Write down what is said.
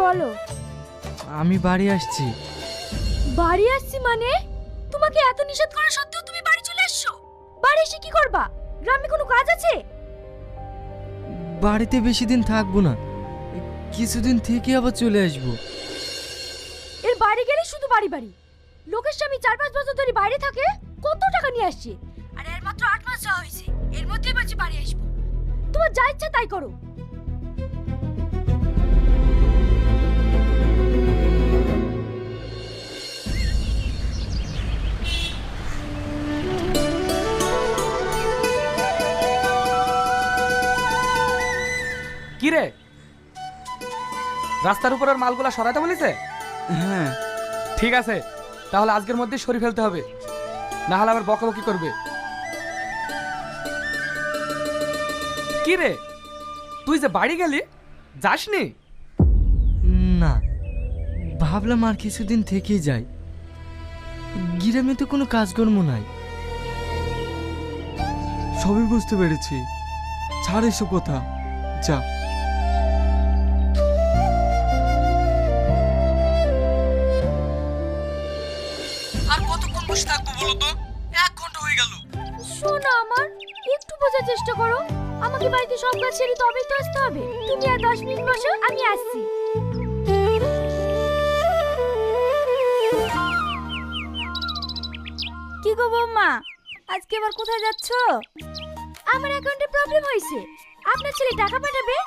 বলো। আমি বাড়ি আসছি। বাড়ি আসছি মানে? তোমাকে এত নিষেধ করা সত্ত্বেও তুমি বাড়ি চলে আসছো? বাড়ি এসে কি করবা? গ্রামে কোনো কাজ আছে? বাড়িতে বেশি দিন থাকবো না, কিছুদিন থেকে আবার চলে আসবো। এর বাড়ি গেলে শুধু বাড়ি বাড়ি। লোকের স্বামী 4-5 বছর ধরে বাইরে থাকে, কত টাকা নিয়ে আসছে। আর এর মাত্র 8 মাস যাওয়া হয়েছে, এর মধ্যেই বলছে বাড়ি আসবো। তোমার যা ইচ্ছা তাই করো। কি রে, রাস্তার উপরের মালগুলা সরাতে বলেছে? হ্যাঁ। ঠিক আছে, তাহলে আজকের মধ্যে সরিয়ে ফেলতে হবে, না হলে আবার বকাবকি করবে। কি রে, তুই যে বাড়ি গেলি, যাসনি? না, ভাবলাম আর কিছুদিন থেকেই যাই। গ্রামে তো কোনো কাজকর্ম নাই। সবই বুঝতে পেরেছি, ছাড় এসব কথা, যা। আর কতক্ষণ বসে থাকবো বলো তো? 1 ঘন্টা হয়ে গেল। শোনো আমার, একটু বোঝার চেষ্টা করো। আমাকে বাড়িতে সব কাজ ছেড়ে তবেই তো আসতে হবে। তুমি আর 10 মিনিট বসো, আমি আসছি। কি গো বৌমা, আজকে আবার কোথায় যাচ্ছো? আমার অ্যাকাউন্টে প্রবলেম হয়েছে। আপনার ছেলে টাকা পাঠাবে,